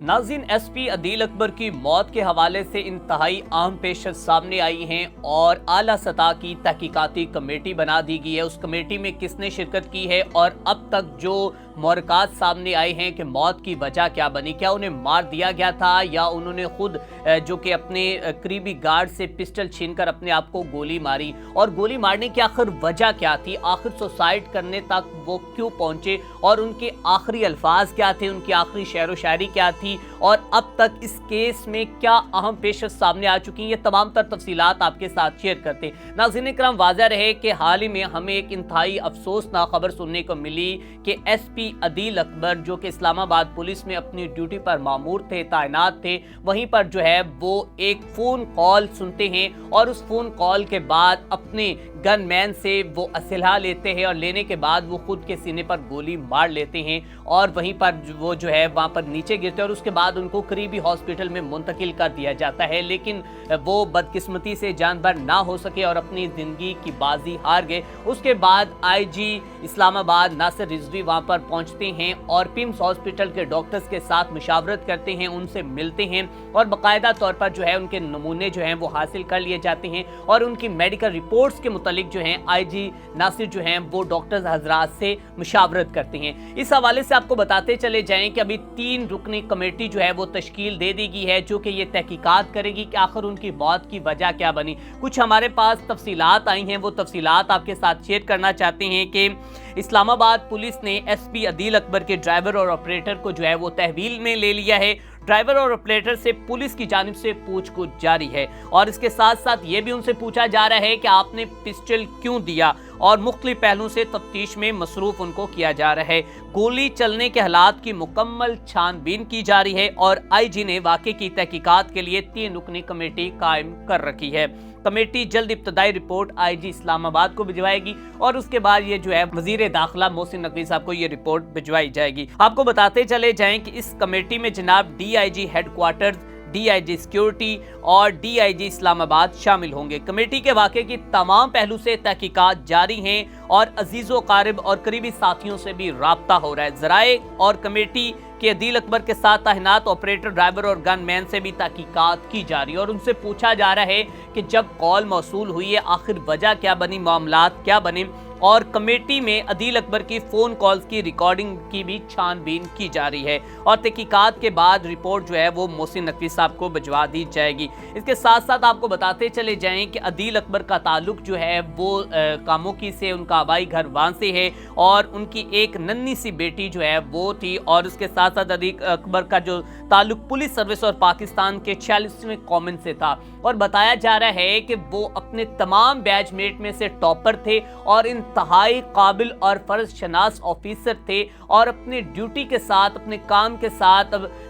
नाज़रीन, एसपी अदील अकबर की मौत के हवाले से इंतहाई अहम पेशकश सामने आई हैं और आला सतह की तहकीकाती कमेटी बना दी गई है। उस कमेटी में किसने शिरकत की है और अब तक जो मुहरकात सामने आए हैं कि मौत की वजह क्या बनी, क्या उन्हें मार दिया गया था या उन्होंने खुद जो कि अपने करीबी गार्ड से पिस्टल छीनकर अपने आप को गोली मारी, और गोली मारने की आखिर वजह क्या थी, आखिर सुसाइड करने तक वो क्यों पहुंचे और उनके आखिरी अल्फाज क्या थे, उनकी आखिरी शेर व शायरी क्या थी और अब तक इस केस में क्या अहम पेशकश सामने आ चुकी हैं, ये तमाम तर तफसीलात आपके साथ शेयर करते हैं। नाज़रीन इकराम, वाज़ह रहे कि हाल ही में हमें एक इंतहाई अफसोसनाक खबर सुनने को मिली कि एसपी अदील अकबर जो कि इस्लामाबाद पुलिस में अपनी ड्यूटी पर मामूर थे, तैनात थे, वहीं पर जो है वो एक फ़ोन कॉल सुनते हैं और उस फ़ोन कॉल के बाद अपने गनमैन से वो असलहा लेते हैं और लेने के बाद वो खुद के सीने पर गोली मार लेते हैं और वहीं पर वो जो है वहाँ पर नीचे गिरते हैं और उसके बाद उनको करीबी हॉस्पिटल में मुंतकिल कर दिया जाता है। लेकिन वो बदकिस्मती से जान भर ना हो सके और अपनी ज़िंदगी की बाजी हार गए। उसके बाद आईजी इस्लामाबाद नासिर रिजवी वहाँ पर पहुँचते हैं और पिम्स हॉस्पिटल के डॉक्टर्स के साथ मुशावरत करते हैं, उनसे मिलते हैं और बाकायदा तौर पर जो है उनके नमूने जो हैं वो हासिल कर लिए जाते हैं और उनकी मेडिकल रिपोर्ट्स के मुतालिक जो हैं आईजी नासिर जो हैं वो डॉक्टर्स हजरात से मुशावरत करते हैं। इस हवाले से आपको बताते चले जाएं कि अभी 3 रुकनी कमेटी जो है वो तश्कील दे दी गई है जो कि ये तहकीकात करेगी कि आखिर उनकी मौत की वजह क्या बनी। कुछ हमारे पास तफसीलात आई हैं, वो तफसीलात आपके साथ शेयर करना चाहते हैं कि इस्लामाबाद पुलिस ने एसपी अदील अकबर के ड्राइवर और ऑपरेटर को जो है वो तहवील में ले लिया है। ड्राइवर और ऑपरेटर से पुलिस की जानिब से पूछताछ जारी है और इसके साथ साथ ये भी उनसे पूछा जा रहा है कि आपने पिस्टल क्यों दिया और मुख्तलिफ पहलुओं से तफ्तीश में मसरूफ उनको किया जा रहा है। गोली चलने के हालात की मुकम्मल छानबीन की जा रही है और आईजी ने वाक़े की तहकीकात के लिए 3 रुकनी कमेटी कायम कर रखी है। कमेटी जल्द इब्तदाई रिपोर्ट आईजी इस्लामाबाद को भिजवाएगी और उसके बाद ये जो है वजीर दाखिला मोहसिन नकवी साहब को ये रिपोर्ट भिजवाई जाएगी। आपको बताते चले जाएं कि इस कमेटी में जनाब डीआईजी हेडक्वार्टर्स, डीआईजी सिक्योरिटी और डीआईजी इस्लामाबाद शामिल होंगे। कमेटी के वाक़े की तमाम पहलू से तहकीकात जारी हैं और अजीज़ो क़ारिब और करीबी साथियों से भी राब्ता हो रहा है। ज़राए और कमेटी के अदील अकबर के साथ तैनात ऑपरेटर, ड्राइवर और गनमैन से भी तहकीकात की जा रही है और उनसे पूछा जा रहा है कि जब कॉल मौसूल हुई है आखिर वजह क्या बनी, मामलात क्या बने, और कमेटी में अदील अकबर की फ़ोन कॉल्स की रिकॉर्डिंग की भी छानबीन की जा रही है और तहकीकात के बाद रिपोर्ट जो है वो मोहसिन नकवी साहब को भिजवा दी जाएगी। इसके साथ साथ आपको बताते चले जाएं कि अदील अकबर का ताल्लुक जो है वो कामोकी से, उनका आबाई घर वहाँ से है और उनकी एक नन्ही सी बेटी जो है वो थी और उसके साथ साथ अदील अकबर का जो ताल्लुक पुलिस सर्विस और पाकिस्तान के 46वें कॉमन से था और बताया जा रहा है कि वो अपने तमाम बैचमेट में से टॉपर थे और इंतहाई काबिल और फर्ज शनास ऑफिसर थे और अपनी ड्यूटी के साथ, अपने काम के साथ,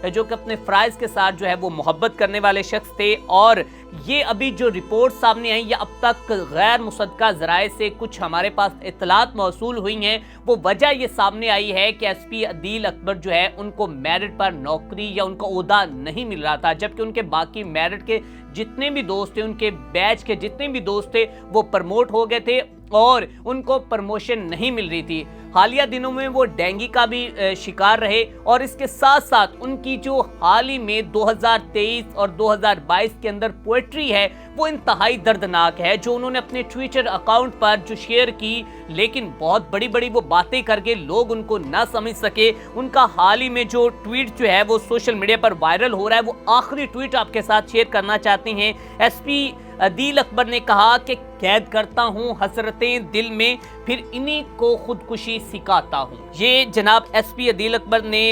जो कि अपने फ़राइज़ के साथ जो है वो मोहब्बत करने वाले शख्स थे। और ये अभी जो रिपोर्ट सामने आई या अब तक गैर मुसद्दका ज़राए से कुछ हमारे पास इत्तलात मौसूल हुई हैं, वो वजह ये सामने आई है कि एसपी अदील अकबर जो है उनको मेरिट पर नौकरी या उनका ओहदा नहीं मिल रहा था, जबकि उनके बाकी मेरिट के जितने भी दोस्त थे, उनके बैच के जितने भी दोस्त थे वो प्रमोट हो गए थे और उनको प्रमोशन नहीं मिल रही थी। हालिया दिनों में वो डेंगू का भी शिकार रहे और इसके साथ साथ उनकी जो हाल ही में 2023 और 2022 के अंदर पोएट्री है वो इंतहाई दर्दनाक है, जो उन्होंने अपने ट्विटर अकाउंट पर जो शेयर की, लेकिन बहुत बड़ी बड़ी वो बातें करके लोग उनको ना समझ सके। उनका हाल ही में जो ट्वीट जो है वो सोशल मीडिया पर वायरल हो रहा है, वो आखिरी ट्वीट आपके साथ शेयर करना चाहते हैं। एसपी अदील अकबर ने कहा कि कैद करता हूँ हसरतें दिल में, फिर इन्हीं को खुदकुशी सिखाता हूँ। ये जनाब एसपी अदील अकबर ने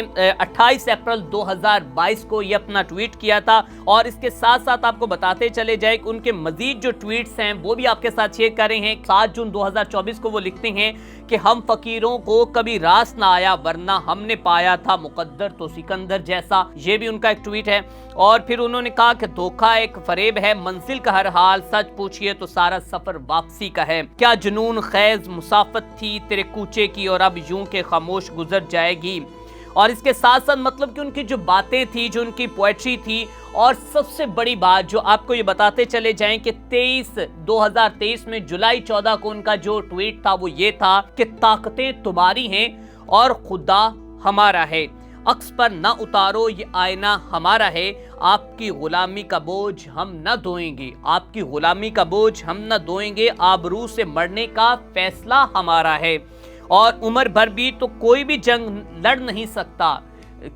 28 अप्रैल 2022 को ये अपना ट्वीट किया था और इसके साथ साथ आपको बताते चले जाए कि उनके मजीद जो ट्वीट्स हैं वो भी आपके साथ शेयर कर रहे हैं। 7 जून 2024 को वो लिखते हैं कि हम फकीरों को कभी रास ना आया वरना हमने पाया था मुकद्दर तो सिकंदर जैसा, ये भी उनका एक ट्वीट है। और फिर उन्होंने कहा कि धोखा एक फरेब है, मंजिल का हर हाल सच पूछिए तो सारा सफर वापसी का है। क्या जुनून खैज मुसाफत थी तेरे कूचे की और अब यूं के खामोश गुजर जाएगी। और इसके साथ साथ मतलब कि उनकी जो बातें थी, जो उनकी पोएट्री थी, और सबसे बड़ी बात जो आपको ये बताते चले जाएं कि 2023 में जुलाई 14 को उनका जो ट्वीट था वो ये था कि ताकतें तुम्हारी हैं और खुदा हमारा है। अक्स पर न उतारो, ये आईना हमारा है, आपकी गुलामी का बोझ हम न ढोएंगे, आपकी गुलामी का बोझ हम न ढोएंगे, आबरू से मरने का फैसला हमारा है। और उम्र भर भी तो कोई भी जंग लड़ नहीं सकता।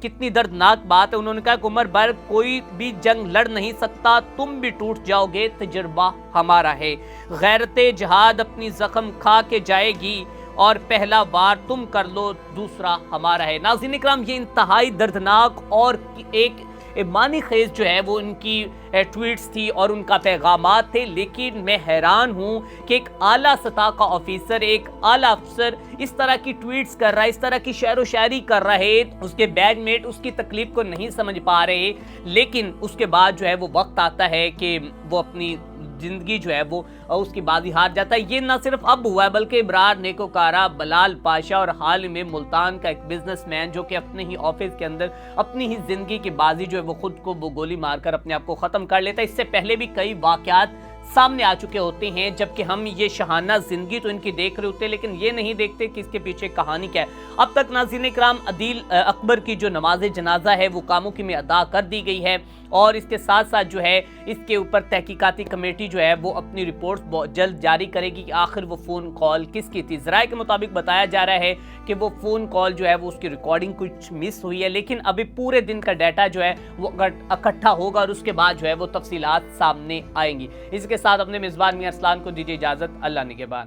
कितनी दर्दनाक बात है। उन्होंने कहा कि उम्र भर कोई भी जंग लड़ नहीं सकता, तुम भी टूट जाओगे, तजुर्बा हमारा है। गैरते जहाद अपनी जख्म खा के जाएगी, और पहला वार तुम कर लो, दूसरा हमारा है। नाज़रीन इकराम, ये इंतहाई दर्दनाक और एक मानी खेज जो है वो इनकी ट्वीट्स थी और उनका पैगामात थे। लेकिन मैं हैरान हूँ कि एक आला सतह का ऑफिसर, एक आला अफसर इस तरह की ट्वीट्स कर रहा है, इस तरह की शेर व शायरी कर रहा है, उसके बैचमेट उसकी तकलीफ को नहीं समझ पा रहे। लेकिन उसके बाद जो है वो वक्त आता है कि वो अपनी जिंदगी जो है वो उसकी बाजी हार जाता है। ये ना सिर्फ अब हुआ है, बल्कि इब्रार नेकोकारा, बलाल पाशा और हाल में मुल्तान का एक बिजनेसमैन जो कि अपने ही ऑफिस के अंदर अपनी ही जिंदगी की बाजी जो है वो खुद को वो गोली मारकर अपने आप को खत्म कर लेता है। इससे पहले भी कई वाकयात सामने आ चुके होते हैं, जबकि हम ये शहाना जिंदगी तो इनकी देख रहे होते हैं, लेकिन ये नहीं देखते कि इसके पीछे कहानी क्या है। अब तक नाज़रीन इकराम अदील अकबर की जो नमाज जनाजा है वो कामुकी में अदा कर दी गई है, और इसके साथ साथ जो है इसके ऊपर तहकीकाती कमेटी जो है वो अपनी रिपोर्ट जल्द जारी करेगी कि आखिर वो फ़ोन कॉल किसकी थी। ज़राए के मुताबिक बताया जा रहा है कि वो फ़ोन कॉल जो है वो उसकी रिकॉर्डिंग कुछ मिस हुई है, लेकिन अभी पूरे दिन का डाटा जो है वो इकट्ठा होगा और उसके बाद जो है वो तफसीलात सामने आएंगी। इसके साथ अपने मेज़बान मियां अरसलान को दीजिए इजाज़त। अल्लाह निगहबान।